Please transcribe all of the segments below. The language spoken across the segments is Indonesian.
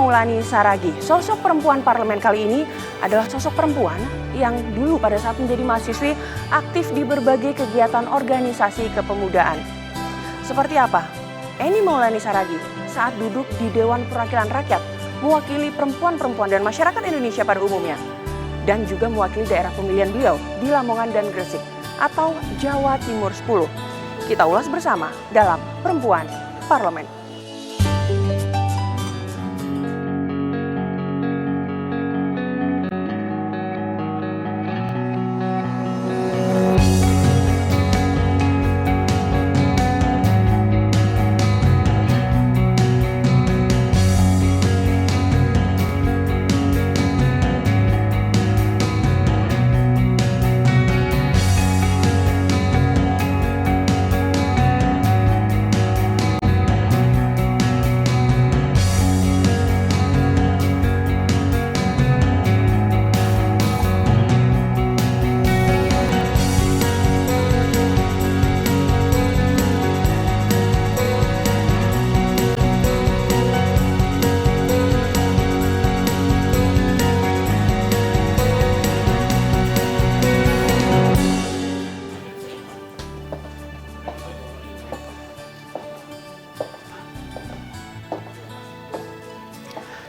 Maulani Saragih. Sosok perempuan parlemen kali ini adalah sosok perempuan yang dulu pada saat menjadi mahasiswi aktif di berbagai kegiatan organisasi kepemudaan. Seperti apa Eni Maulani Saragih saat duduk di Dewan Perwakilan Rakyat mewakili perempuan-perempuan dan masyarakat Indonesia pada umumnya, dan juga mewakili daerah pemilihan beliau di Lamongan dan Gresik atau Jawa Timur 10. Kita ulas bersama dalam Perempuan Parlemen.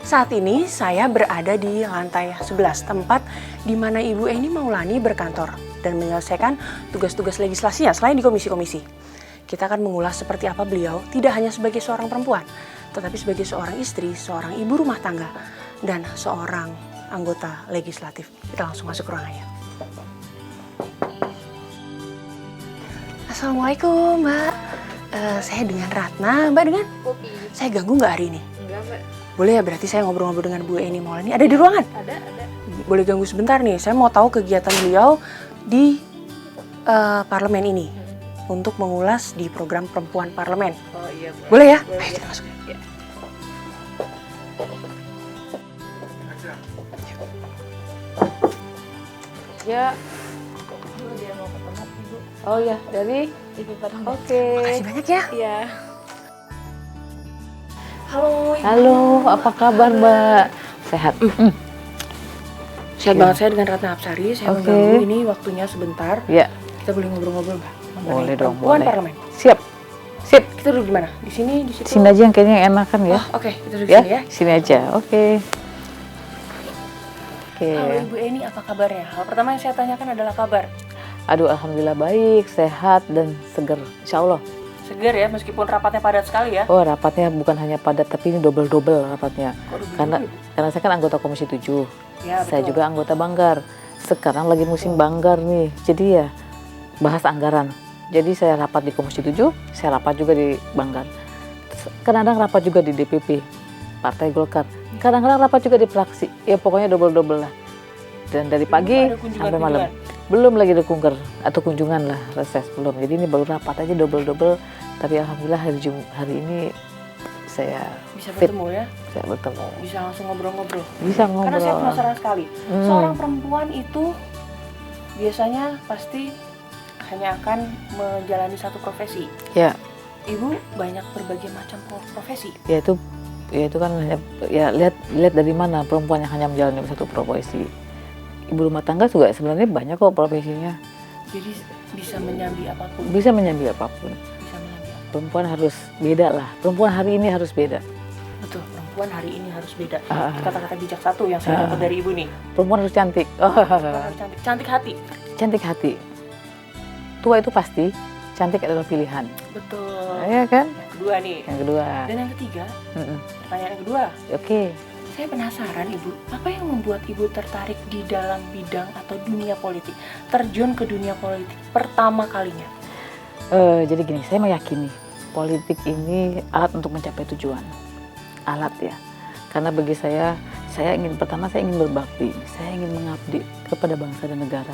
Saat ini saya berada di lantai 11, tempat di mana Ibu Eni Maulani berkantor dan menyelesaikan tugas-tugas legislasinya selain di komisi-komisi. Kita akan mengulas seperti apa beliau tidak hanya sebagai seorang perempuan, tetapi sebagai seorang istri, seorang ibu rumah tangga, dan seorang anggota legislatif. Kita langsung masuk ke ruangannya. Assalamualaikum Mbak, saya dengan Ratna. Mbak dengan? Kopi. Saya ganggu nggak hari ini? Enggak, Mbak. Boleh ya, berarti saya ngobrol-ngobrol dengan Bu Eni Maulani. Ada di ruangan? Ada. Boleh ganggu sebentar nih, saya mau tahu kegiatan beliau di parlemen ini untuk mengulas di program Perempuan Parlemen. Oh iya, Bu. Boleh ya? Boleh, Ayo ya. kita masuk. Ya. Ya. Dia mau ketemu Ibu. Oh ya, dari Ibu Fatma. Oke. Makasih banyak ya. Iya. Halo Ibu. Halo, apa kabar Mbak? Sehat? Sehat banget, saya dengan Ratna Apsari. Saya Oke. mengganggu ini waktunya sebentar. Ya, Kita boleh ngobrol-ngobrol Mbak? Mengenai boleh dong, Perempuan boleh. Parlemen. Siap. Sip. Kita duduk di mana? Di sini, di situ? Sini aja yang kayaknya enakan ya. Oh, oke, kita duduk di Ya, sini ya. sini aja. Oke. Oke. Halo Ibu Eni, apa kabarnya? Hal pertama yang saya tanyakan adalah kabar. Aduh, alhamdulillah baik, sehat dan seger. Insya Allah. Segar ya, meskipun rapatnya padat sekali ya. Oh, rapatnya bukan hanya padat, tapi ini double-double rapatnya. Kok duduk Karena dulu? karena saya kan anggota Komisi 7. Ya, Saya betul. juga anggota Banggar. Sekarang lagi musim Banggar nih. Jadi ya bahas anggaran. Jadi saya rapat di Komisi 7, saya rapat juga di Banggar. Kadang-kadang rapat juga di DPP Partai Golkar. Kadang-kadang rapat juga di fraksi. Ya pokoknya double-double lah. Dan dari pagi ada kunjungan-kunjungan? sampai malam. Belum lagi ada kunker atau kunjungan lah, reses belum. Jadi ini baru rapat aja double-double. Tapi alhamdulillah hari ini saya Bisa fit. bertemu ya, Saya bertemu. bisa langsung ngobrol-ngobrol. Bisa ngobrol. Karena saya penasaran sekali, Hmm. seorang perempuan itu biasanya pasti hanya akan menjalani satu profesi. Ya, Ibu banyak berbagai macam profesi. ya itu kan hanya ya lihat dari mana perempuan yang hanya menjalani satu profesi. Ibu rumah tangga juga sebenarnya banyak kok profesinya. Jadi bisa menyambi apapun. Bisa menyambi apapun. Bisa menyambi apapun. Perempuan harus beda lah. Perempuan hari ini harus beda. Betul, perempuan hari ini harus beda. Ah. Itu kata-kata bijak satu yang saya dapat dari Ibu nih. Perempuan harus cantik. Perempuan harus cantik, cantik hati. Cantik hati. Tua itu pasti, cantik adalah pilihan. Betul. Ya kan? Yang kedua nih. Yang kedua. Dan yang ketiga, Mm-mm. pertanyaan yang kedua. Oke. Saya penasaran Ibu, apa yang membuat Ibu tertarik di dalam bidang atau dunia politik? Terjun ke dunia politik pertama kalinya. Jadi gini, saya meyakini politik ini alat untuk mencapai tujuan. Alat ya. Karena bagi saya ingin berbakti, saya ingin mengabdi kepada bangsa dan negara.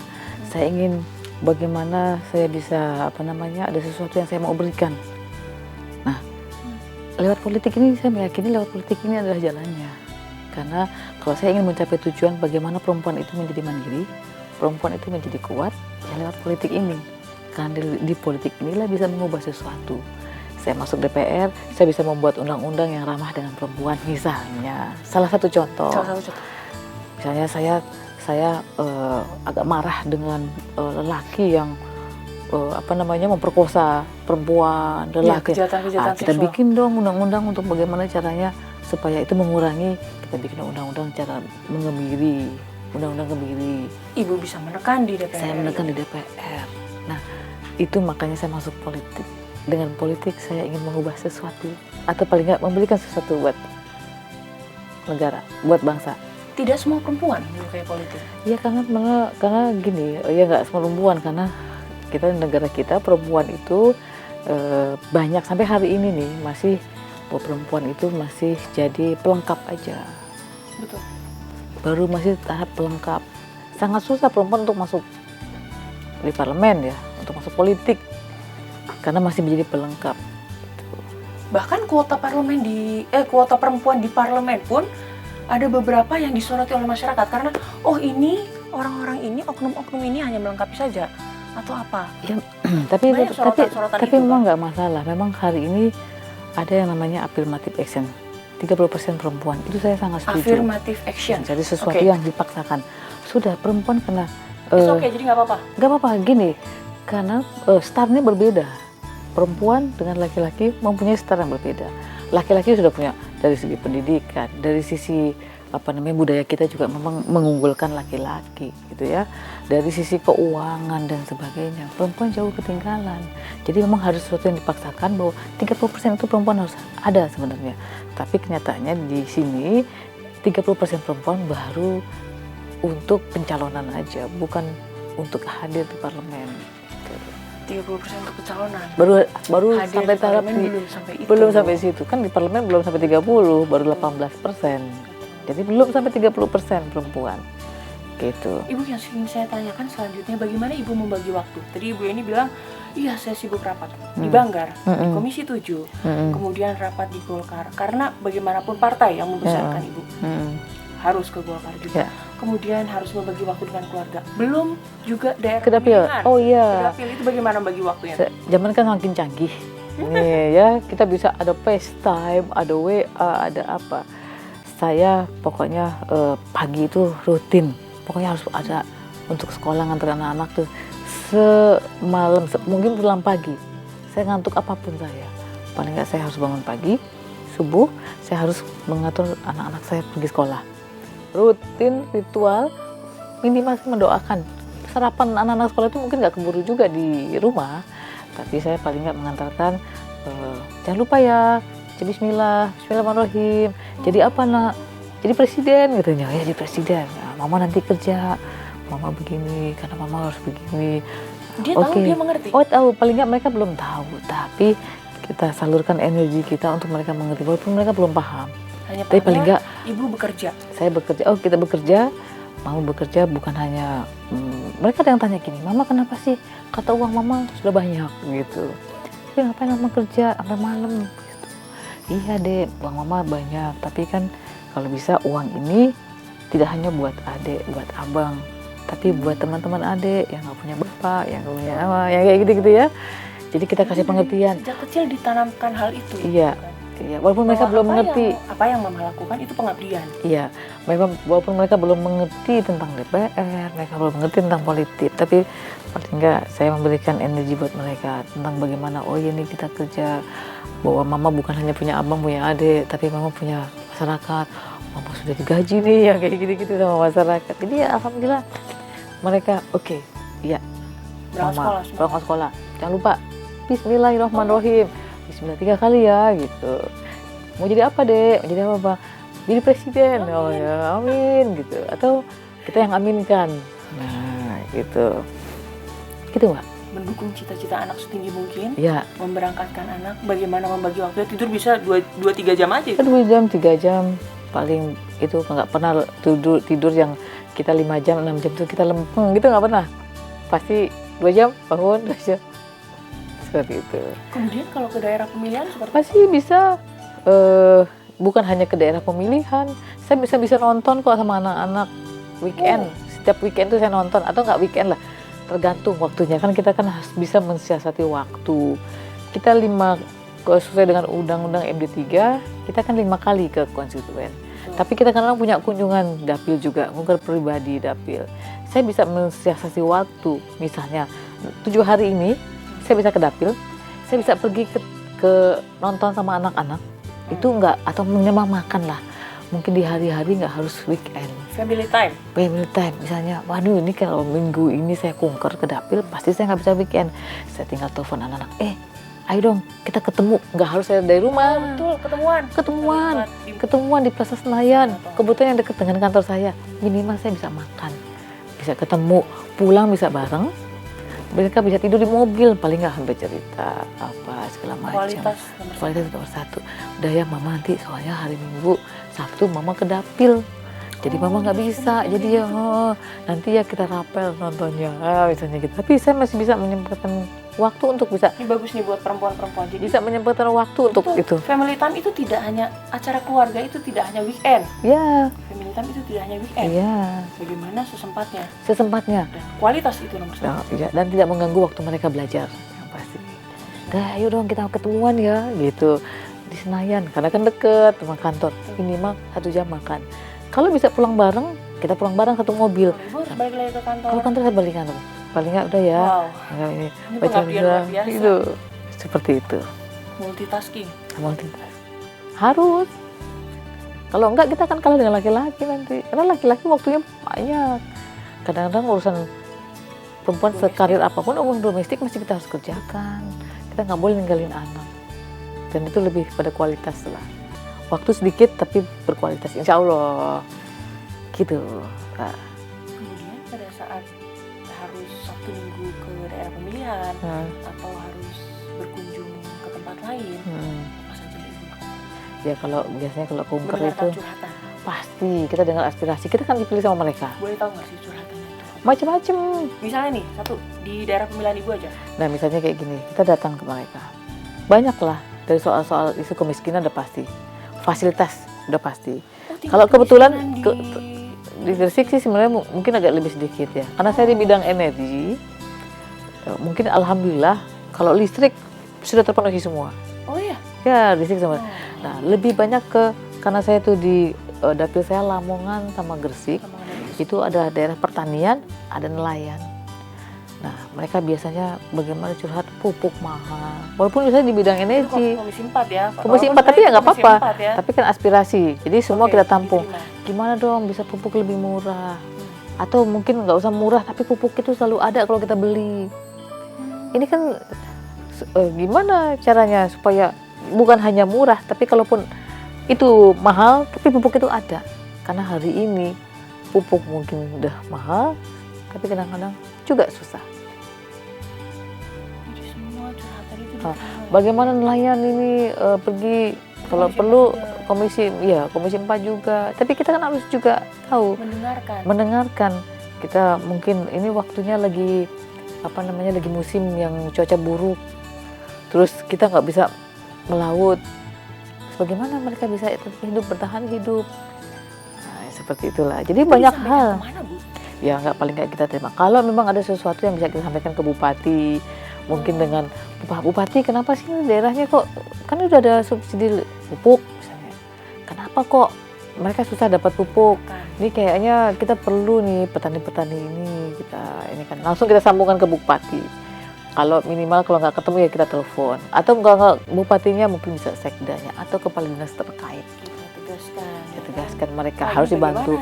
Saya ingin bagaimana saya bisa ada sesuatu yang saya mau berikan. Nah, lewat politik ini saya meyakini lewat politik ini adalah jalannya. Karena kalau saya ingin mencapai tujuan bagaimana perempuan itu menjadi mandiri, perempuan itu menjadi kuat, ya lewat politik ini. Karena di politik inilah bisa mengubah sesuatu. Saya masuk DPR, saya bisa membuat undang-undang yang ramah dengan perempuan misalnya. Salah satu contoh. Misalnya saya agak marah dengan lelaki yang memperkosa perempuan, lelaki. Kejahatan Kita seksual. bikin dong undang-undang untuk bagaimana caranya supaya itu mengurangi. Kita bikin undang-undang cara mengemiri, undang-undang kebiri. Ibu bisa menekan di DPR. Saya menekan di DPR. Nah, itu makanya saya masuk politik. Dengan politik saya ingin mengubah sesuatu atau paling nggak memberikan sesuatu buat negara, buat bangsa. Tidak semua perempuan menyukai politik. Ya karena gini, ya nggak semua perempuan, karena kita negara kita perempuan itu banyak sampai hari ini nih masih perempuan itu masih jadi pelengkap aja. Betul. Baru masih tahap pelengkap. Sangat susah perempuan untuk masuk di parlemen ya, untuk masuk politik karena masih menjadi pelengkap. Bahkan kuota kuota perempuan di parlemen pun ada beberapa yang disoroti oleh masyarakat karena ini orang-orang ini, oknum-oknum ini hanya melengkapi saja atau apa. Ya, tapi Banyak sorotan-sorotan itu, memang nggak masalah. Memang hari ini ada yang namanya affirmative action. 30% perempuan, itu saya sangat setuju. Affirmative action. Jadi sesuatu yang dipaksakan. Sudah perempuan kena. Oke, jadi nggak apa-apa. Nggak apa-apa, gini. Karena startnya berbeda. Perempuan dengan laki-laki mempunyai start yang berbeda. Laki-laki sudah punya dari segi pendidikan, dari sisi budaya kita juga memang mengunggulkan laki-laki gitu ya. Dari sisi keuangan dan sebagainya, perempuan jauh ketinggalan. Jadi memang harus sesuatu yang dipaksakan bahwa 30% itu perempuan harus ada sebenarnya. Tapi kenyataannya di sini 30% perempuan baru untuk pencalonan aja, bukan untuk hadir di parlemen. 30% untuk pencalonan. Baru Hadir sampai di tahap parlemen belum sampai situ. Kan di parlemen belum sampai 30, baru 18%. Jadi belum sampai 30% perempuan. Gitu. Ibu, yang ingin saya tanyakan selanjutnya, bagaimana Ibu membagi waktu? Tadi Ibu ini bilang, iya saya sibuk rapat di Banggar, di Komisi 7, kemudian rapat di Golkar. Karena bagaimanapun partai yang membesarkan Ibu harus ke Golkar juga. Kemudian harus membagi waktu dengan keluarga. Belum juga daerah pemilihan. Oh iya. Ke dapil itu bagaimana bagi waktunya? Zaman kan makin canggih. Nih ya, kita bisa ada FaceTime, ada WA, ada apa. Saya pokoknya pagi itu rutin. Pokoknya harus ada untuk sekolah nganter anak-anak tuh semalam, mungkin pulang pagi. Saya ngantuk apapun saya. Paling nggak saya harus bangun pagi, subuh, saya harus mengatur anak-anak saya pergi sekolah. Rutin, ritual, minimal saya mendoakan. Sarapan anak-anak sekolah itu mungkin nggak keburu juga di rumah, tapi saya paling nggak mengantarkan, jangan lupa ya, bismillah, bismillahirrahmanirrahim. Jadi apa nak? Jadi presiden katanya, ya jadi presiden. Nah, mama nanti kerja, mama begini, karena mama harus begini. Dia tahu, dia mengerti? Oh tahu, paling nggak mereka belum tahu, tapi kita salurkan energi kita untuk mereka mengerti, walaupun mereka belum paham. Tapi paling nggak Ibu bekerja. Saya bekerja. Oh kita bekerja, mau bekerja bukan hanya mereka ada yang tanya gini, mama kenapa sih kata uang mama sudah banyak gitu. Tapi ngapain mama kerja sampai malam? Gitu. Iya deh, uang mama banyak, tapi kan kalau bisa uang ini tidak hanya buat adik, buat abang, tapi buat teman-teman adik yang nggak punya bapak, yang nggak punya apa, yang kayak gitu-gitu ya. Jadi kita kasih pengertian. Sejak kecil ditanamkan hal itu. Iya. Iya, walaupun mereka belum mengerti apa yang mama lakukan itu pengabdian. Iya, memang walaupun mereka belum mengerti tentang DPR, mereka belum mengerti tentang politik, tapi paling enggak saya memberikan energi buat mereka tentang bagaimana ini kita kerja, bahwa mama bukan hanya punya abang, punya adik, tapi mama punya masyarakat. Mama sudah digaji nih, yang kayak gitu-gitu sama masyarakat. Jadi ya alhamdulillah mereka oke, iya. Berangkat sekolah. Jangan lupa bismillahirrahmanirrahim. Bismillah 3 kali ya gitu. Mau jadi apa dek? Mau jadi apa? Jadi presiden. Amin. Oh ya amin gitu. Atau kita yang aminkan. Nah gitu. Gitu Mbak. Mendukung cita-cita anak setinggi mungkin. Ya. Memberangkatkan anak. Bagaimana membagi waktu? Tidur bisa 2-3 jam aja. 2 jam 3 jam paling itu nggak pernah tidur yang kita 5 jam 6 jam itu kita lempeng gitu nggak pernah. Pasti 2 jam bangun 2 jam. Seperti itu. Kemudian kalau ke daerah pemilihan seperti pasti bisa bukan hanya ke daerah pemilihan, saya bisa nonton kok sama anak-anak weekend. Setiap weekend tuh saya nonton atau nggak weekend lah, tergantung waktunya kan kita kan harus bisa mensiasati waktu. Kita sesuai dengan undang-undang MD3 kita kan 5 kali ke konstituen. Tapi kita kadang punya kunjungan dapil juga, kunjungan pribadi dapil. Saya bisa mensiasati waktu, misalnya 7 hari ini saya bisa ke dapil, saya bisa pergi ke nonton sama anak-anak, itu enggak, atau menyemah makan lah. Mungkin di hari-hari nggak harus weekend. Family time. Family time, misalnya, waduh ini kalau minggu ini saya kunker ke dapil, pasti saya nggak bisa weekend. Saya tinggal telepon anak-anak, ayo dong kita ketemu, nggak harus saya dari rumah. Betul, Ketemuan di Plaza Senayan. Kebetulan yang dekat dengan kantor saya, minimal saya bisa makan, bisa ketemu, pulang bisa bareng. Mereka bisa tidur di mobil, paling nggak sampai cerita apa segala macam. Kualitas nomor 1. Udah ya mama, nanti soalnya hari Minggu, Sabtu mama ke dapil. Jadi mama nggak bisa, jadi ya nanti ya kita rapel nontonnya, misalnya gitu. Tapi saya masih bisa menyempatkan waktu untuk bisa. Ini bagus nih buat perempuan-perempuan. Jadi bisa menyempatkan waktu untuk itu. Family time itu tidak hanya acara keluarga, itu tidak hanya weekend. Ya. Family time itu tidak hanya weekend. Iya. Bagaimana sesempatnya. Dan kualitas itu nomor 1. Ya, dan tidak mengganggu waktu mereka belajar, yang pasti. Dah, ayo dong kita ketemuan ya, gitu di Senayan, karena kan deket sama kantor. Minimal 1 jam makan. Kalau bisa pulang bareng, kita pulang bareng satu mobil. Ibu harus balik lagi ke kantor. Kalau kantor saya balik kantor. Paling nggak udah ya. Wow. Ini pengabdian luar biasa. Itu seperti itu. Multitasking. Harus. Kalau enggak kita akan kalah dengan laki-laki nanti. Karena laki-laki waktunya banyak. Kadang-kadang urusan perempuan sekarir apapun, urusan domestik masih kita harus kerjakan. Kita nggak boleh ninggalin anak. Dan itu lebih pada kualitas lah. Waktu sedikit tapi berkualitas, insya Allah. Gitu. Nah. Kemudian pada saat harus Sabtu Minggu ke daerah pemilihan atau harus berkunjung ke tempat lain, apa saja Ibu? Ya kalau biasanya kalau kunker itu curhatan. pasti kita dengar aspirasi, kita kan dipilih sama mereka. Boleh tahu nggak sih curhatannya itu? Macam-macam. Misalnya nih, satu di daerah pemilihan Ibu aja. Nah misalnya kayak gini, kita datang ke mereka. Banyak lah, dari soal-soal isu kemiskinan udah pasti. Fasilitas udah pasti. Kalau kebetulan di Gresik sih sebenarnya mungkin agak lebih sedikit ya. Karena saya di bidang energi, mungkin alhamdulillah kalau listrik sudah terpenuhi semua. Oh iya? Ya listrik semua. Nah lebih banyak karena saya tuh di dapil saya Lamongan sama Gresik, itu ada daerah pertanian, ada nelayan. Nah mereka biasanya bagaimana curhat pupuk mahal. Walaupun misalnya di bidang energi. Komisi 4 ya? Komisi 4 tapi ya nggak apa-apa. Ya? Tapi kan aspirasi, jadi semua kita tampung. Diterima. Gimana dong bisa pupuk lebih murah? Atau mungkin nggak usah murah tapi pupuk itu selalu ada kalau kita beli. Ini kan gimana caranya supaya bukan hanya murah, tapi kalaupun itu mahal, tapi pupuk itu ada. Karena hari ini pupuk mungkin udah mahal, tapi kadang-kadang juga susah. Jadi semua curhatan itu Bagaimana nelayan ini pergi kalau perlu komisi 4 juga. Tapi kita kan harus juga tahu mendengarkan. Kita mungkin ini waktunya lagi lagi musim yang cuaca buruk. Terus kita nggak bisa melaut. Bagaimana mereka bisa bertahan hidup? Nah, seperti itulah. Jadi banyak hal. Kemana, Bu? Ya paling nggak kita terima. Kalau memang ada sesuatu yang bisa kita sampaikan ke bupati, mungkin dengan bupati, kenapa sih daerahnya kok kan udah ada subsidi pupuk misalnya. Kenapa kok mereka susah dapat pupuk? Ini kayaknya kita perlu nih petani-petani ini ini kan langsung kita sambungkan ke bupati. Kalau minimal kalau nggak ketemu ya kita telepon. Atau nggak bupatinya mungkin bisa sekdanya atau kepala dinas terkait. Tegaskan mereka harus dibantu.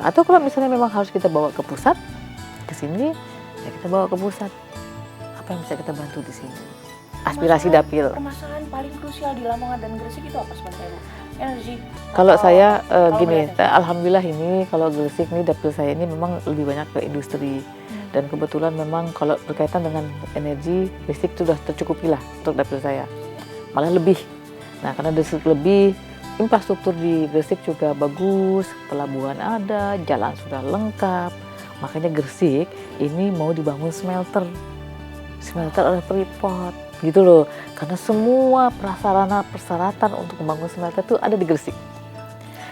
Atau kalau misalnya memang harus kita bawa ke pusat, ke sini ya kita bawa ke pusat. Apa yang bisa kita bantu di sini? Aspirasi dapil. Permasalahan paling krusial di Lamongan dan Gresik itu apa sebenarnya, Bu? Energi. Kalau saya gini, alhamdulillah ini kalau Gresik ini dapil saya ini memang lebih banyak ke industri. Dan kebetulan memang kalau berkaitan dengan energi, listrik sudah tercukupi lah untuk dapil saya. Malah lebih. Nah karena listrik lebih, infrastruktur di Gresik juga bagus, pelabuhan ada, jalan sudah lengkap. Makanya Gresik ini mau dibangun smelter oleh Freeport gitu loh. Karena semua persyaratan untuk membangun smelter itu ada di Gresik.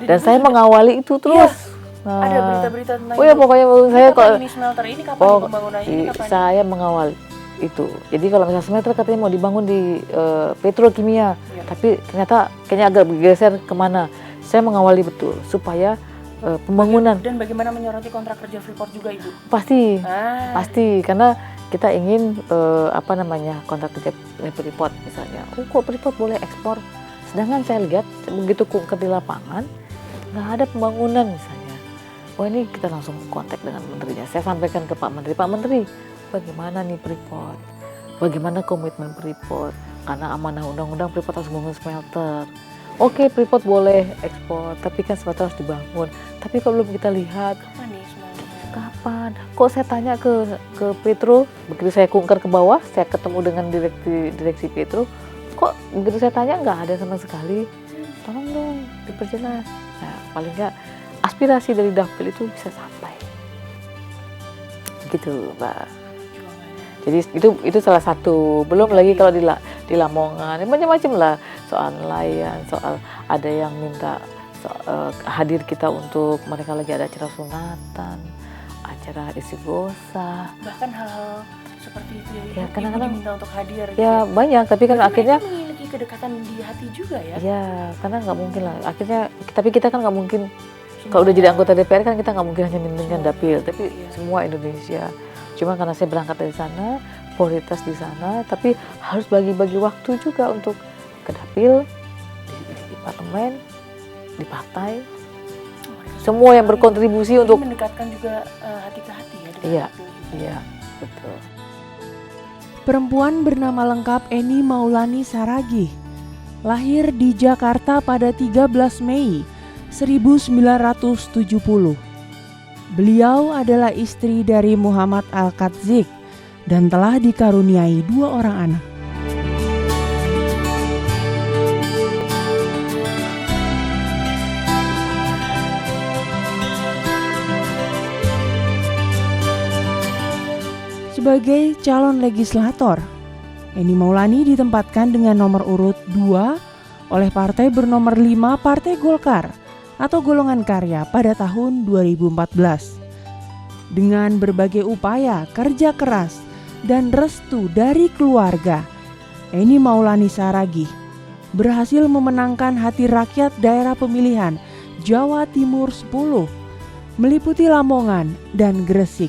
Dan saya mengawali itu terus. Iya. Ada berita-berita tentang pokoknya saya kalau ini smelter ini kapan pembangunannya ini kapan? Saya mengawali. itu. Jadi kalau misalnya Smelter katanya mau dibangun di petrokimia, tapi ternyata kayaknya agak bergeser kemana. Saya mengawali betul supaya pembangunan. Dan bagaimana menyoroti kontrak kerja Freeport juga Ibu? Pasti, pasti karena kita ingin kontrak kerja Freeport misalnya. Kok Freeport boleh ekspor? Sedangkan saya lihat begitu kunker di lapangan nggak ada pembangunan misalnya. Oh ini kita langsung kontak dengan menterinya. Saya sampaikan ke Pak Menteri, bagaimana nih Freeport? Bagaimana komitmen Freeport? Karena amanah undang-undang Freeport harus bangun smelter. Oke, Freeport boleh ekspor, tapi kan smelter harus dibangun. Tapi kalau belum kita lihat, Kapan nih smelternya? kapan? Kok saya tanya ke Petro, begitu saya kunker ke bawah, saya ketemu dengan direksi Petro, kok begitu saya tanya nggak ada sama sekali. Tolong dong diperjelas. Nah, paling nggak aspirasi dari Dapil itu bisa sampai. Gitu, Mbak. Jadi itu salah satu. Belum lagi kalau di Lamongan, macam-macam lah, soal nelayan, soal ada yang minta hadir kita untuk mereka lagi ada acara sunatan, acara istighosah. Bahkan hal-hal seperti itu Ya, Ibu kadang-kadang diminta untuk hadir. Ya banyak, tapi kan Berarti akhirnya mereka memiliki kedekatan di hati juga ya. ya karena nggak mungkin lah. Akhirnya tapi kita kan nggak mungkin kalau udah jadi anggota DPR kan kita nggak mungkin hanya mendengarkan Dapil, tapi semua Indonesia. Cuma karena saya berangkat dari sana, prioritas di sana, tapi harus bagi-bagi waktu juga untuk ke Dapil, di parlemen, di partai. Semua yang berkontribusi Ini untuk mendekatkan juga hati ke hati ya. Iya, iya, betul. Perempuan bernama lengkap Eni Maulani Saragih. Lahir di Jakarta pada 13 Mei 1970. Beliau adalah istri dari Muhammad Al-Katzik dan telah dikaruniai 2 orang anak. Sebagai calon legislator, Eni Maulani ditempatkan dengan nomor urut 2 oleh partai bernomor 5 Partai Golkar atau golongan karya pada tahun 2014. Dengan berbagai upaya, kerja keras, dan restu dari keluarga, Eni Maulani Saragih berhasil memenangkan hati rakyat daerah pemilihan Jawa Timur 10, meliputi Lamongan dan Gresik.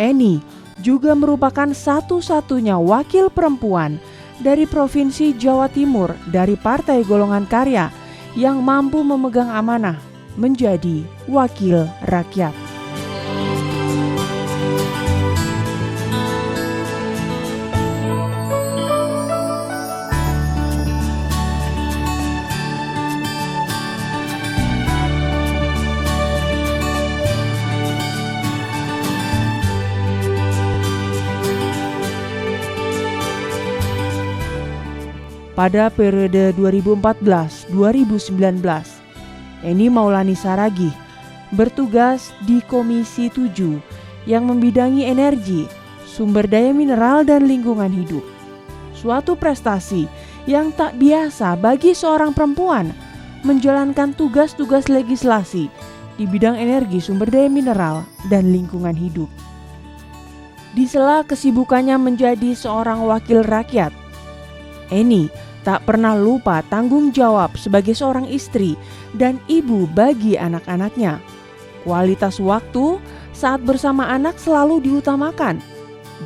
Eni juga merupakan satu-satunya wakil perempuan dari Provinsi Jawa Timur dari Partai Golongan Karya yang mampu memegang amanah menjadi wakil rakyat. Pada periode 2014-2019, Eni Maulani Saragih bertugas di Komisi 7 yang membidangi energi, sumber daya mineral dan lingkungan hidup. Suatu prestasi yang tak biasa bagi seorang perempuan menjalankan tugas-tugas legislasi di bidang energi, sumber daya mineral dan lingkungan hidup. Di sela kesibukannya menjadi seorang wakil rakyat, Eni tak pernah lupa tanggung jawab sebagai seorang istri dan ibu bagi anak-anaknya. Kualitas waktu saat bersama anak selalu diutamakan.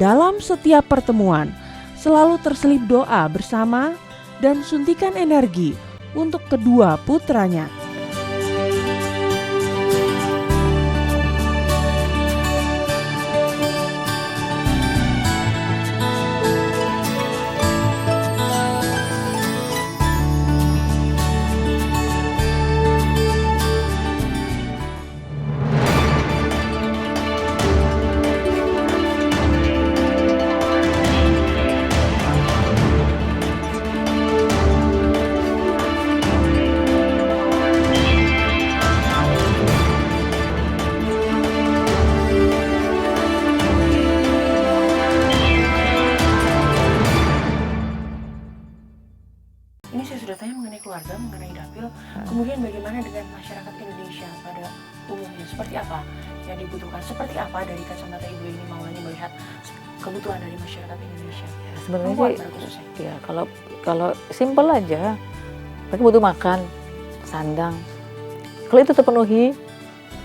Dalam setiap pertemuan, selalu terselip doa bersama dan suntikan energi untuk kedua putranya. sudah tanya mengenai keluarga, mengenai dapil, kemudian bagaimana dengan masyarakat Indonesia pada umumnya? Seperti apa yang dibutuhkan? Seperti apa dari kacamata Ibu ini Maulani melihat kebutuhan dari masyarakat Indonesia? Sebenarnya Perempuan sih, pada khususnya. ya kalau simpel aja, mereka butuh makan, sandang. Kalau itu terpenuhi,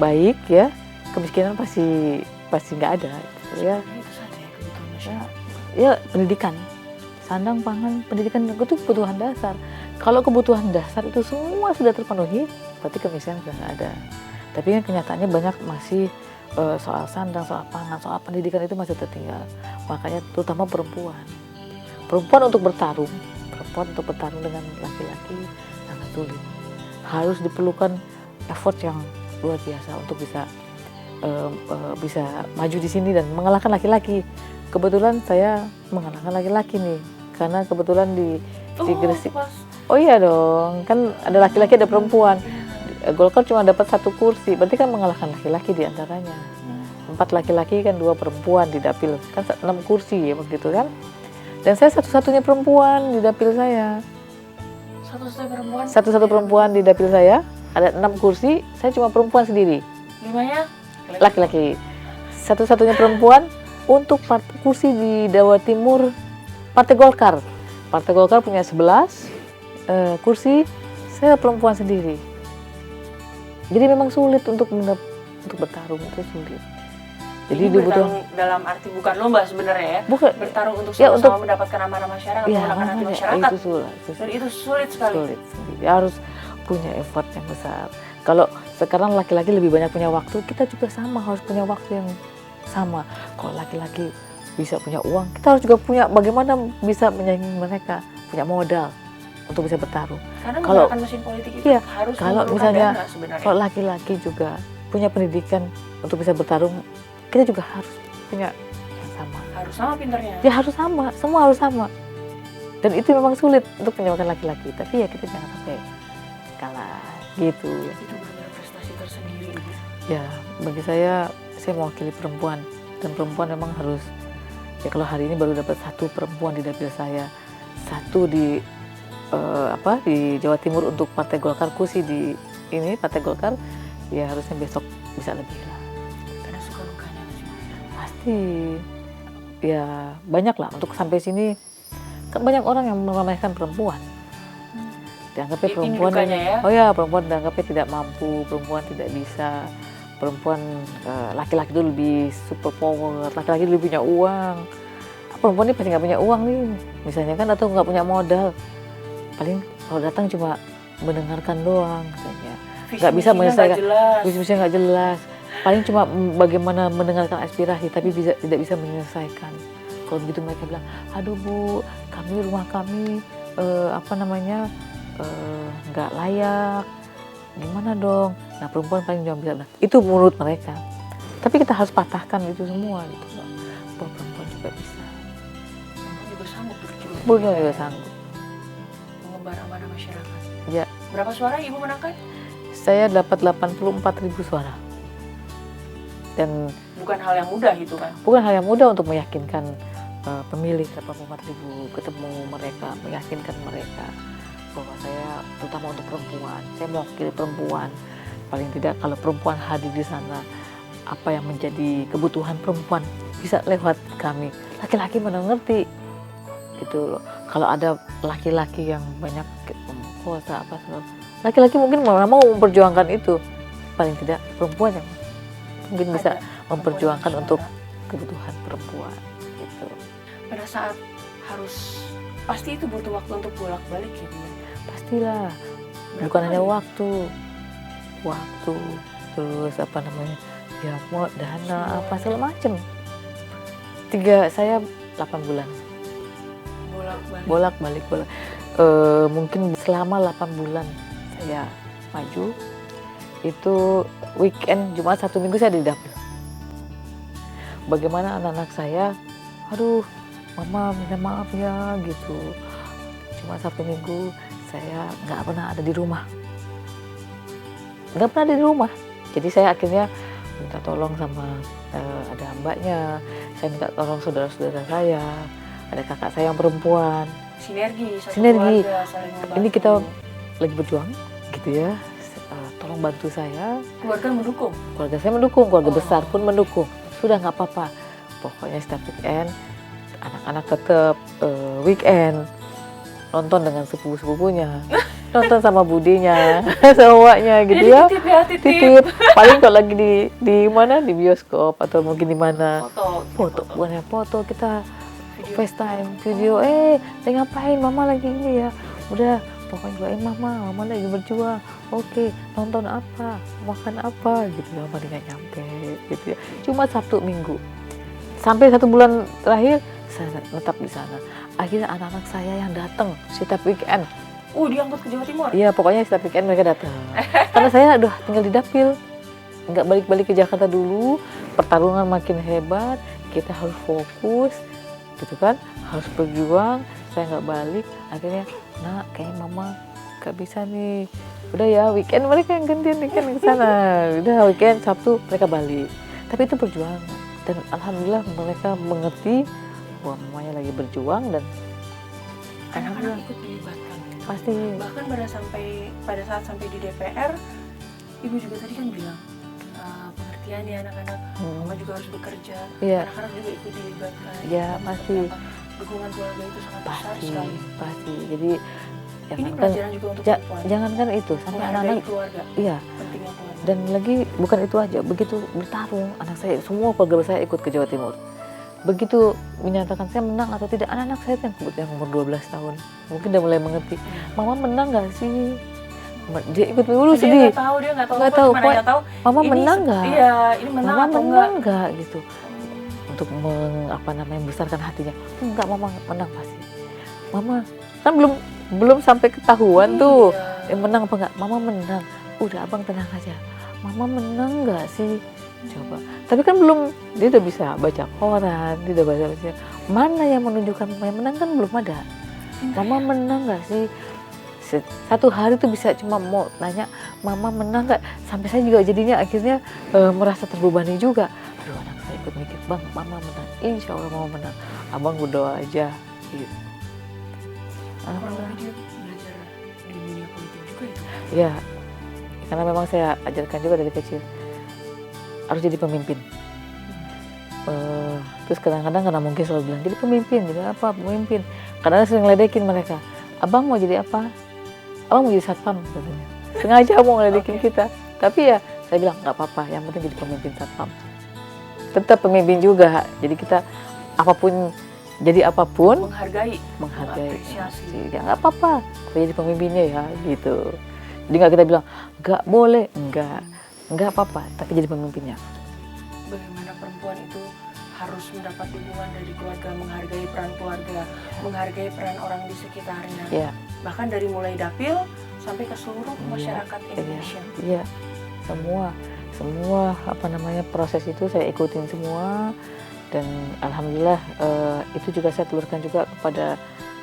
baik ya, kemiskinan pasti nggak ada. Gitu, ya. Sebenarnya itu saja ya kebutuhan masyarakat. Ya pendidikan, sandang, pangan, pendidikan itu kebutuhan dasar. Kalau kebutuhan dasar itu semua sudah terpenuhi, berarti kemiskinan sudah nggak ada. Tapi kan kenyataannya banyak masih soal sandang, soal pangan, soal pendidikan itu masih tertinggal. Makanya terutama perempuan untuk bertarung dengan laki-laki sangat sulit. Harus diperlukan effort yang luar biasa untuk bisa maju di sini dan mengalahkan laki-laki. Kebetulan saya mengalahkan laki-laki nih, karena kebetulan di Gresik. Oh iya dong, kan ada laki-laki ada perempuan. Golkar cuma dapat 1 kursi, berarti kan mengalahkan laki-laki di antaranya. 4 laki-laki kan 2 perempuan di dapil, kan 6 kursi ya begitu kan. Dan saya satu-satunya perempuan di dapil saya. Satu-satu perempuan di dapil saya, ada 6 kursi, saya cuma perempuan sendiri. 5-nya Laki-laki. Satu-satunya perempuan untuk kursi di Jawa Timur Partai Golkar. Partai Golkar punya 11 kursi, saya perempuan sendiri. Jadi memang sulit untuk bertarung, itu sulit. Jadi ini bertarung dalam arti bukan lomba sebenarnya ya. Bukan. Bertarung untuk Ya, sama-sama mendapatkan amanah masyarakat, Ya, menggunakan hati makanya, masyarakat. itu sulit. Dan itu sulit sekali. Sulit sendiri. Harus punya effort yang besar. Kalau sekarang laki-laki lebih banyak punya waktu, kita juga sama harus punya waktu yang sama. Kalau laki-laki bisa punya uang, kita harus juga punya bagaimana bisa menyaingi mereka, punya modal untuk bisa bertarung. Karena Kalau- menggunakan mesin politik itu Iya, harus kalau memerlukan misalnya dana sebenarnya. kalau laki-laki juga punya pendidikan untuk bisa bertarung, kita juga harus punya yang sama. Harus sama pinternya. Ya harus sama, semua harus sama. Dan itu memang sulit untuk menyamakan laki-laki. Tapi ya kita jangan sampai kalah gitu. Itu benar-benar prestasi tersendiri. Ibu. Ya bagi saya mewakili perempuan. Dan perempuan memang harus, ya kalau hari ini baru dapat 1 perempuan di dapil saya, 1 di di Jawa Timur untuk Partai Golkar, kursi di ini Partai Golkar, ya harusnya besok bisa lebih lah. Karena suka lukanya kan cuma. Pasti ya banyak lah untuk sampai sini, kan banyak orang yang meremehkan perempuan. Dianggapnya Ini perempuan dukanya ya? oh ya, perempuan dianggapnya tidak mampu, perempuan tidak bisa, perempuan laki-laki itu lebih super power, laki-laki lebih punya uang. Perempuan ini pasti nggak punya uang nih, misalnya kan, atau nggak punya modal. Paling kalau datang cuma mendengarkan doang katanya. Nggak bisa menyelesaikan, visi-misinya nggak jelas. Paling cuma bagaimana mendengarkan aspirasi, tapi tidak bisa menyelesaikan. Kalau begitu mereka bilang, aduh Bu, rumah kami nggak layak, gimana dong? Nah perempuan paling cuma bisa bilang, itu menurut mereka. Tapi kita harus patahkan itu semua gitu loh. Bahwa perempuan juga bisa. Perempuan juga sanggup berjuang. Perempuan juga sanggup. Mengemban amanah masyarakat. Ya, Berapa suara Ibu menangkan? saya dapat 84.000 suara. Dan Bukan hal yang mudah itu kan. bukan hal yang mudah untuk meyakinkan pemilih 84.000, ketemu mereka, meyakinkan mereka bahwa saya, terutama untuk perempuan, saya mewakili perempuan. Paling tidak kalau perempuan hadir di sana, apa yang menjadi kebutuhan perempuan bisa lewat kami. Laki-laki mana ngerti gitu loh. Kalau ada laki-laki yang banyak kuasa laki-laki mungkin mau memperjuangkan itu. Paling tidak perempuan yang mungkin bisa memperjuangkan untuk kebutuhan perempuan gitu. Pada saat harus, pasti itu butuh waktu untuk bolak-balik ya Bu. Pastilah, bukan hanya waktu, terus ya mau dana apa segala macem. Saya 8 bulan bolak-balik. Mungkin selama 8 bulan saya maju, itu weekend Jumat Sabtu Minggu saya di dapil. Bagaimana anak-anak saya, aduh mama minta maaf ya gitu, Jumat Sabtu Minggu saya nggak pernah ada di rumah. Jadi saya akhirnya minta tolong sama ada mbaknya, saya minta tolong saudara-saudara saya, ada kakak saya yang perempuan. Sinergi, satu Sinergi. keluarga, saling membantu. Ini kita lagi berjuang gitu ya. Tolong bantu saya. Keluarga mendukung. Keluarga saya mendukung, keluarga Oh. besar pun mendukung. Sudah nggak apa-apa. Pokoknya setiap weekend anak-anak tetap weekend nonton dengan sepupu-sepupunya, nonton sama budinya, semuanya gitu ya. Titip ya, titip. Titip. Paling kalau lagi di mana, di bioskop atau mungkin di mana. Foto. Bukannya foto, kita Video. FaceTime, video. Lagi ngapain? Mama lagi ini ya. Udah, pokoknya doain mama lagi berjuang. Oke, nonton apa, makan apa gitu ya. Mama nggak nyampe gitu ya. Cuma Sabtu Minggu. Sampai 1 bulan terakhir saya tetap di sana. Akhirnya anak-anak saya yang datang setiap weekend. Diangkut ke Jawa Timur. Iya, pokoknya setiap weekend mereka datang. Karena saya udah tinggal di Dapil. Nggak balik-balik ke Jakarta dulu. Pertarungan makin hebat. Kita harus fokus. Gitu kan. Harus berjuang. Saya nggak balik. Akhirnya, nak, kayaknya mama nggak bisa nih. Udah ya, weekend mereka yang gantian weekend ke sana. Udah weekend, Sabtu mereka balik. Tapi itu perjuangan. Dan alhamdulillah mereka mengerti bahwa mamanya lagi berjuang dan Anak-anak ikut dilibatkan. pasti Bahkan pada saat sampai di DPR, ibu juga tadi kan bilang pengertian ya anak-anak, mama juga harus bekerja, Iya. anak-anak juga ikut dilibatkan. Iya, pasti. Dukungan keluarga itu sangat besar pasti sekali. pasti. Jadi Ini jangankan pelajaran juga untuk perempuan. jangankan itu sampai Menghargai anak-anak keluarga, iya. pentingnya keluarga. Dan lagi bukan itu aja, begitu bertarung anak saya, semua keluarga saya ikut ke Jawa Timur. Begitu menyatakan saya menang atau tidak, anak-anak saya yang umur 12 tahun mungkin udah mulai mengerti, mama menang nggak sih? Dia ikut dulu Dia sedih. nggak tahu, dia nggak tahu, Nggak apa, tahu, cuma pokoknya nanya tahu. Mama ini menang nggak? Iya, ini menang Mama atau menang enggak? nggak gitu? Untuk membesarkan hatinya. Enggak, mama menang pasti. Mama kan belum sampai ketahuan tuh. Iya. Menang apa enggak? Mama menang. Udah, abang tenang aja. Mama menang nggak sih? Coba. Tapi kan belum, dia udah bisa baca koran, dia udah baca. Mana yang menunjukkan mama yang menang kan belum ada. Mama menang nggak sih? Satu hari tuh bisa cuma mau nanya, mama menang nggak? Sampai saya juga jadinya akhirnya merasa terbebani juga. Aduh, anak saya ikut mikir, bang, mama menang. Insya Allah mama menang. Abang berdoa aja. Gitu. Kurang lebih dia belajar di dunia politik juga itu. Ya, karena memang saya ajarkan juga dari kecil harus jadi pemimpin. Terus kadang-kadang karena mungkin selalu bilang jadi pemimpin, jadi apa pemimpin. Kadang sering ledekin mereka. Abang mau jadi apa? Abang mau jadi satpam katanya. Sengaja mau ngeledekin kita. Tapi ya saya bilang nggak apa-apa, yang penting jadi pemimpin satpam. Tetap pemimpin juga. Jadi kita apapun, jadi apapun Menghargai. mengapresiasi. Ya nggak apa-apa, tapi jadi pemimpinnya ya gitu. Jadi nggak kita bilang nggak boleh, nggak apa-apa, tapi jadi pemimpinnya. Bagaimana perempuan itu harus mendapat dukungan dari keluarga, menghargai peran keluarga, menghargai peran orang di sekitarnya. Ya. Bahkan dari mulai dapil sampai ke seluruh masyarakat Indonesia. Iya, semua proses itu saya ikutin semua, dan alhamdulillah itu juga saya telurkan juga kepada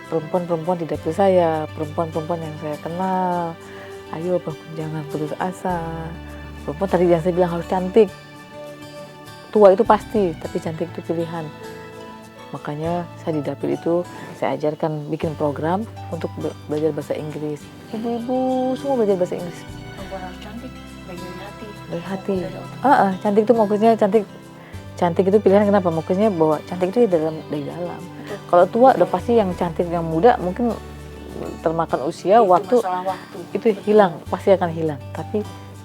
perempuan-perempuan di dapil saya, perempuan-perempuan yang saya kenal. Ayo perempuan, jangan putus asa. Perempuan tadi yang saya bilang harus cantik. Tua itu pasti, tapi cantik itu pilihan. Makanya saya di dapil itu saya ajarkan bikin program untuk belajar bahasa Inggris. Ibu-ibu semua belajar bahasa Inggris. Perempuan harus cantik, baik dari hati. Dari hati. Dari otak. Cantik itu maksudnya cantik itu pilihan kenapa? Maksudnya bahwa cantik itu dari dalam. Betul. Kalau tua udah pasti yang cantik, yang muda mungkin termakan usia, Itu waktu masalah waktu. itu hilang, pasti akan hilang. Tapi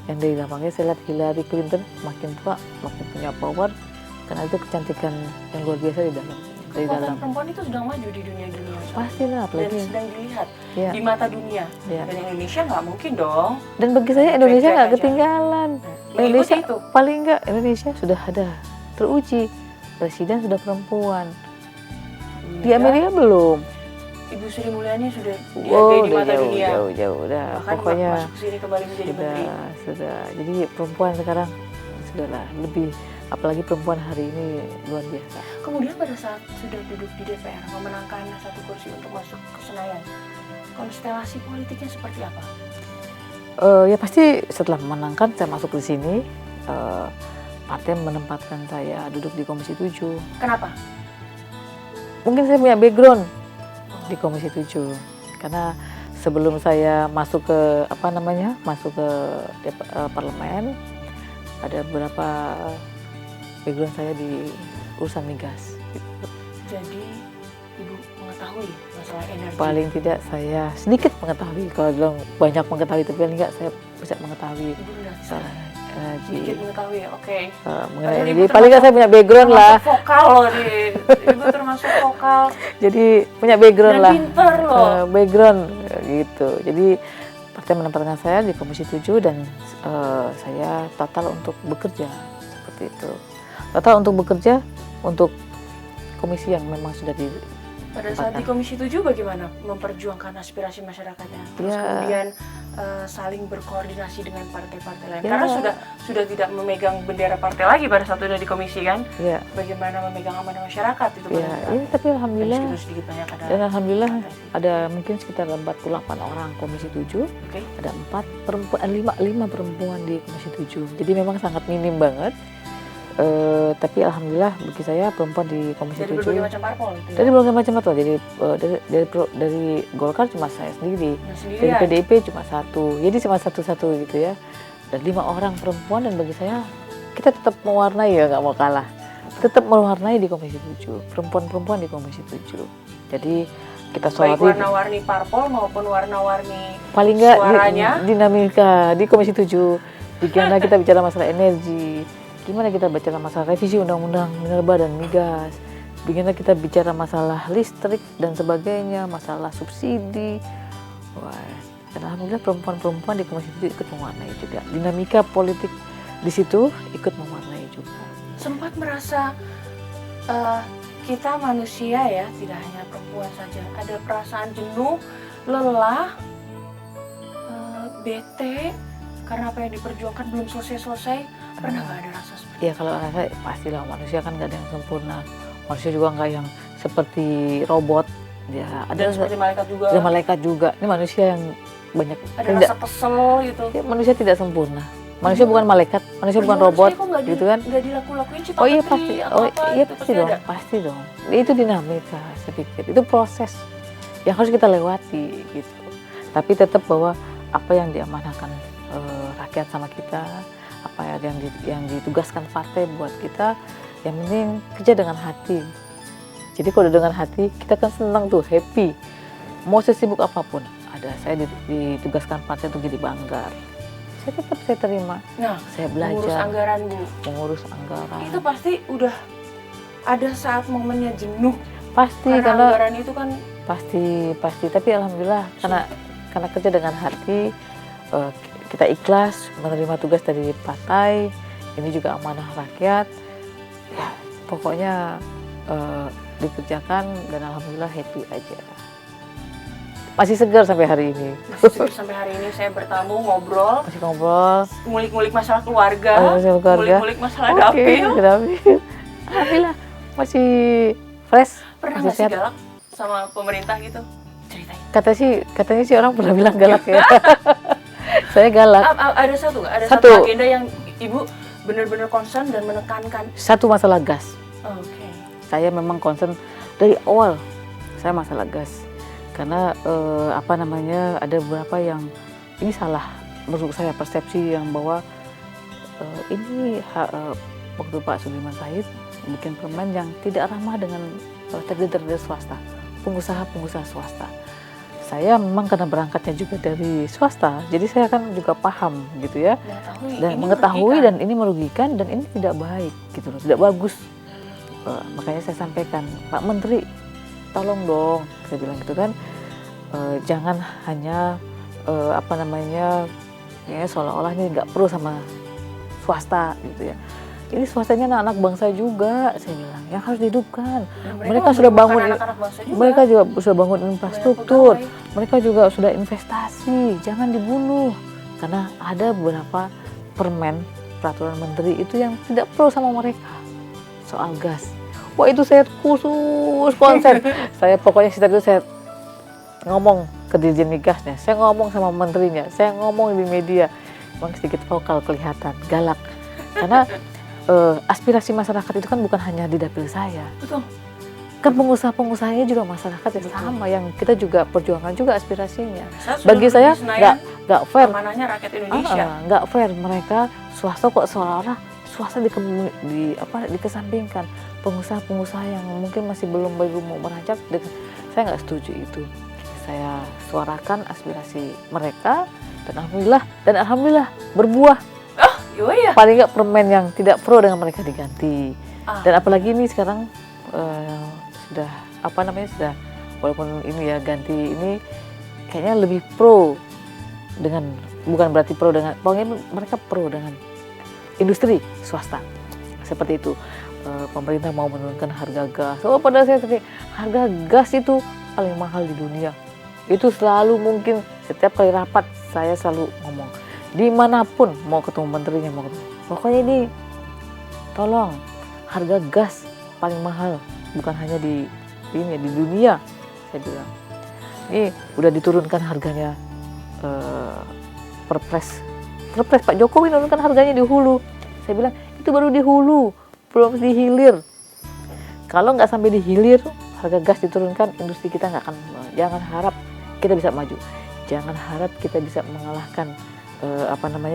yang dari dalam, makanya saya lihat Hillary Clinton makin tua makin punya power karena itu kecantikan yang luar biasa di dalam. Dari Kekuatan dalam. perempuan itu sedang maju di dunia-dunia. Pastilah, Dan apalagi. sedang dilihat Ya. di mata dunia. Ya. Dan yang Indonesia nggak mungkin dong. Dan bagi saya Indonesia Baik-baik nggak aja. ketinggalan. Mengikuti Indonesia itu. paling nggak, Indonesia sudah ada teruji, presiden sudah perempuan. Di Ya, Amerika belum. Ibu Sri Mulyani sudah dihargai Wow, di udah mata dunia. jauh udah. Bahkan Pokoknya masuk sini kembali menjadi menteri. sudah. Jadi perempuan sekarang sudahlah lebih, apalagi perempuan hari ini luar biasa. Kemudian pada saat sudah duduk di DPR memenangkan satu kursi untuk masuk ke Senayan, konstelasi politiknya seperti apa? Ya pasti setelah memenangkan saya masuk di sini, partai menempatkan saya duduk di Komisi 7. Kenapa? Mungkin saya punya background di Komisi 7. Karena sebelum saya masuk ke parlemen, ada beberapa background saya di urusan migas. Gitu. Jadi Ibu mengetahui masalah energi. Paling tidak saya sedikit mengetahui, kalau bilang banyak mengetahui, tapi paling enggak saya bisa mengetahui Ibu udah soal energi. sedikit mengetahui ya, oke. Mengenai Padahal energi, Ibu paling nggak saya punya background lah. termasuk vokal loh nih. Ibu termasuk vokal Jadi punya background dan lah. pinter loh. Background gitu. Jadi partai menempatkan saya di Komisi 7 dan saya total untuk bekerja seperti itu. Total untuk bekerja untuk komisi yang memang sudah di Pada saat di Komisi 7 bagaimana memperjuangkan aspirasi masyarakatnya? Terus Ya. kemudian saling berkoordinasi dengan partai-partai lain. Ya. Karena sudah tidak memegang bendera partai lagi pada saat sudah di komisi kan? ya Bagaimana memegang amanah masyarakat itu pada saat. ini tapi alhamdulillah Dan sedikit banyak ada. dan alhamdulillah partai. ada mungkin sekitar 48 orang Komisi 7, Oke. ada 4 perempuan, 5 perempuan di Komisi 7. Jadi memang sangat minim banget. Tapi alhamdulillah bagi saya perempuan di Komisi Dari 7 berbagai macam parpol gitu ya? dari berbagai macam partai. Jadi dari Golkar cuma saya sendiri, Nah, dari sendirian. PDIP cuma satu, jadi cuma satu gitu ya. Dan 5 orang perempuan, dan bagi saya kita tetap mewarnai, ya nggak mau kalah, tetap mewarnai di Komisi 7, perempuan-perempuan di Komisi 7. Jadi kita Baik soroti warna-warni parpol maupun warna-warni paling nggak suaranya. dinamika di Komisi 7. Bagaimana kita bicara masalah energi, gimana kita bicara masalah revisi undang-undang minerba dan migas, bagaimana kita bicara masalah listrik dan sebagainya, masalah subsidi. Wah, dan alhamdulillah perempuan-perempuan di Komisi 7 ikut mewarnai juga. Dinamika politik di situ ikut mewarnai juga. Sempat merasa kita manusia ya, tidak hanya perempuan saja. Ada perasaan jenuh, lelah, bete, karena apa yang diperjuangkan belum selesai-selesai. Pernah nggak ada rasa seperti Ya kalau rasa pastilah, manusia kan nggak ada yang sempurna. Manusia juga nggak yang seperti robot. Ya itu? ada Dan seperti malaikat juga. ada malaikat juga. Ini manusia yang banyak Ada tidak. rasa kesel gitu. Ya, manusia tidak sempurna. Manusia bukan malaikat, manusia bukan robot, gitu kan? Nggak dilaku-lakuin Cita Oh iya Petri pasti, atau oh apa iya gitu, pasti dong, ada. pasti dong. Itu dinamika, saya pikir. Itu proses yang harus kita lewati, gitu. Tapi tetap bahwa apa yang diamanahkan rakyat sama kita, apa yang ditugaskan partai buat kita, yang penting kerja dengan hati. Jadi kalau dengan hati, kita kan senang tuh, happy. Mau sesibuk apapun, ada saya ditugaskan partai untuk jadi banggar. Saya terima. Nah, Saya mengurus belajar anggaran Bu. mengurus anggaran. Itu pasti udah ada saat momennya jenuh. Pasti Karena karena anggaran itu kan pasti. Tapi alhamdulillah karena kerja dengan hati, kita ikhlas menerima tugas dari partai. Ini juga amanah rakyat. Ya, pokoknya dikerjakan dan alhamdulillah happy aja. Masih segar sampai hari ini. masih sampai hari ini saya bertamu, ngobrol, Masih ngobrol. ngulik-ngulik masalah keluarga, Masalah keluarga. ngulik-ngulik masalah dapil. Dapil. Alhamdulillah masih fresh. Pernah masih nggak sih sehat. galak sama pemerintah gitu? Ceritain. Katanya sih orang pernah bilang galak ya. Saya galak. Ada satu nggak? Ada Satu. satu agenda yang Ibu benar-benar concern dan menekankan. Satu masalah gas. Oke. Saya memang concern dari awal. Saya masalah gas. Karena ada beberapa yang ini salah menurut saya, persepsi yang bahwa ini waktu Pak Sudirman Said bikin permen yang tidak ramah dengan trader swasta, pengusaha swasta. Saya memang karena berangkatnya juga dari swasta, jadi saya kan juga paham gitu ya, mengetahui dan ini merugikan dan ini tidak baik gitu loh, tidak bagus. Makanya saya sampaikan, Pak Menteri, tolong dong, saya bilang gitu kan, jangan hanya ya seolah-olah ini nggak perlu sama swasta gitu ya. Ini swastanya anak-anak bangsa juga, saya bilang, yang harus dihidupkan. Mereka sudah bangun, mereka juga sudah bangun infrastruktur, mereka juga sudah investasi, jangan dibunuh. Karena ada beberapa peraturan menteri itu yang tidak perlu sama mereka soal gas. Wah itu saya khusus konsen. Saya pokoknya setelah itu saya ngomong ke Dirjen Migasnya, saya ngomong sama menterinya, saya ngomong di media. Memang sedikit vokal, kelihatan galak. Karena aspirasi masyarakat itu kan bukan hanya di dapil saya. Betul. kan pengusaha-pengusahanya juga masyarakat yang sama, yang kita juga perjuangkan juga aspirasinya. Sudah Bagi duduk saya di Senayan, nggak fair, amanahnya rakyat Indonesia. nggak fair mereka swasta kok seolah-olah swasta dikesampingkan, pengusaha-pengusaha yang mungkin masih belum baru mau beranjak, saya nggak setuju itu. Saya suarakan aspirasi mereka dan alhamdulillah berbuah. Iya. Paling nggak permen yang tidak pro dengan mereka diganti. Dan apalagi ini sekarang sudah sudah walaupun ini ya ganti ini kayaknya lebih pro dengan, bukan berarti pro dengan, pokoknya mereka pro dengan industri swasta seperti itu. Pemerintah mau menurunkan harga gas. Padahal saya tadi harga gas itu paling mahal di dunia. Itu selalu mungkin setiap kali rapat saya selalu ngomong dimanapun, mau ketemu menterinya, mau ketemu, pokoknya ini tolong harga gas paling mahal bukan hanya di dunia, saya bilang. Ini udah diturunkan harganya perpres Pak Jokowi menurunkan harganya di hulu. Saya bilang itu baru di hulu, belum di hilir. Kalau nggak sampai di hilir harga gas diturunkan, industri kita nggak akan. Jangan harap kita bisa maju, jangan harap kita bisa mengalahkan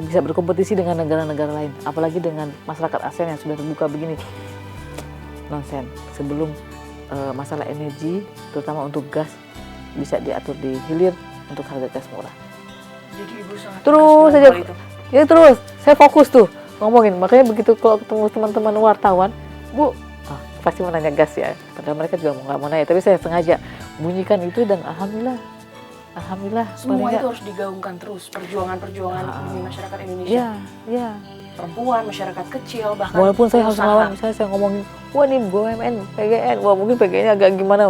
bisa berkompetisi dengan negara-negara lain, apalagi dengan masyarakat ASEAN yang sudah terbuka begini. Nonsen. Sebelum masalah energi, terutama untuk gas, bisa diatur di hilir untuk harga gas murah. Jadi Ibu sangat Terus tegas saja, dalam hal itu. ya terus saya fokus tuh ngomongin. Makanya begitu kalau ketemu teman-teman wartawan, Bu, pasti mau nanya gas ya. Padahal mereka juga nggak mau nanya, tapi saya sengaja bunyikan itu dan alhamdulillah Semua paling itu harus digaungkan terus, perjuangan demi masyarakat Indonesia. ya, ya. Perempuan, masyarakat kecil, bahkan Walaupun saya harus pengusaha. ngelawan, misalnya saya ngomongin, wah nih BUMN, PGN, wah mungkin PGN-nya agak gimana,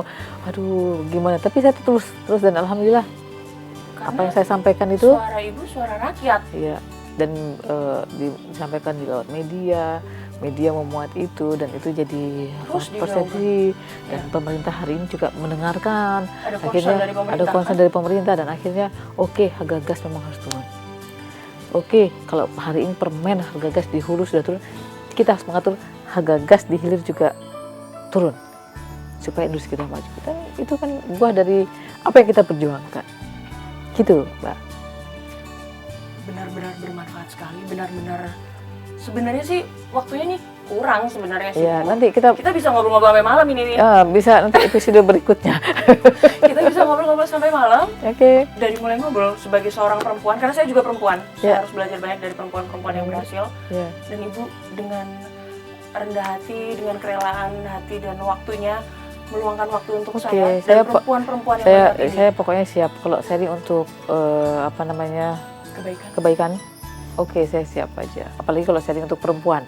aduh gimana, tapi saya terus dan alhamdulillah Karena apa yang saya sampaikan itu, suara Ibu suara rakyat. ya, dan disampaikan di lewat media memuat itu, dan itu jadi Terus persepsi, dan pemerintah hari ini juga mendengarkan, Ada concern akhirnya dari pemerintah. ada concern dari pemerintah, dan akhirnya oke, harga gas memang harus turun. Oke, kalau hari ini permen harga gas di hulu sudah turun, kita harus mengatur harga gas di hilir juga turun supaya industri kita maju. Dan itu kan buah dari apa yang kita perjuangkan. Gitu, Mbak. Benar-benar bermanfaat sekali, benar-benar sebenarnya sih waktunya nih kurang sebenarnya sih. Ya, Bu. nanti kita bisa ngobrol-ngobrol sampai malam ini nih. bisa nanti episode berikutnya. Kita bisa ngobrol-ngobrol sampai malam. Oke. Dari mulai ngobrol sebagai seorang perempuan, karena saya juga perempuan, saya Ya. harus belajar banyak dari perempuan-perempuan yang berhasil. Ya. Dan Ibu dengan rendah hati, dengan kerelaan hati dan waktunya meluangkan waktu untuk Oke, saya saya dan perempuan-perempuan yang Saya hebat ini. saya pokoknya siap kalau seri untuk Kebaikan. kebaikan. Oke, saya siap aja. Apalagi kalau seri untuk perempuan.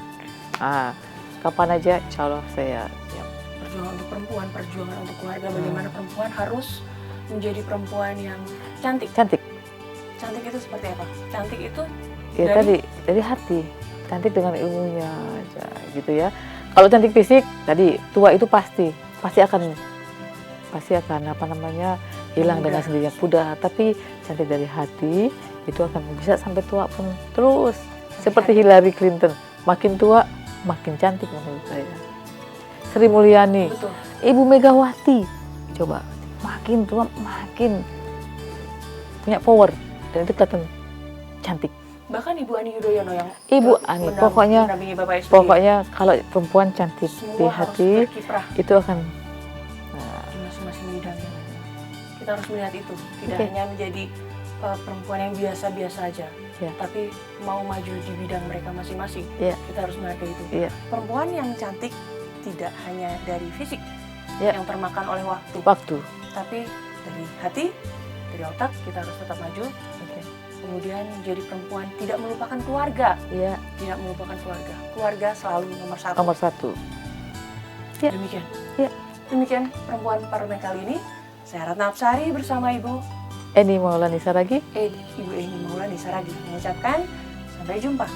Kapan aja, insya Allah saya siap. Perjuangan untuk perempuan, perjuangan untuk keluarga, bagaimana perempuan harus menjadi perempuan yang cantik. Cantik. Cantik itu seperti apa? Cantik itu Ya Dari- dari hati. Cantik dengan ilmunya aja gitu ya. Kalau cantik fisik tadi tua itu pasti akan hilang dengan sendirinya, pudar. Tapi cantik dari hati itu akan bisa sampai tua pun terus. Seperti Hillary Clinton, makin tua makin cantik menurut saya. Sri Mulyani, betul. Ibu Megawati, coba makin tua makin punya power dan itu kelihatan cantik. Bahkan Ibu Ani Yudhoyono yang Ibu Ani, mendampingi Bapak SBY. pokoknya kalau perempuan cantik Semua di harus hati berkiprah itu akan di masing-masing bidangnya. Kita harus melihat itu, tidak Oke. hanya menjadi perempuan yang biasa-biasa aja, Ya. tapi mau maju di bidang mereka masing-masing. Ya. Kita harus melihat itu. Iya. Perempuan yang cantik tidak hanya dari fisik Ya. yang termakan oleh waktu, waktu. tapi dari hati, dari otak kita harus tetap maju. Oke. Kemudian menjadi perempuan tidak melupakan keluarga, Iya, tidak melupakan keluarga. Keluarga selalu nomor satu. nomor satu. Ya. Demikian. Ya. Demikian perempuan parlemen kali ini. Saya Ratna Apsari bersama Ibu Eni Maulani Saragi. Ibu Eni Maulani Saragi mengucapkan sampai jumpa.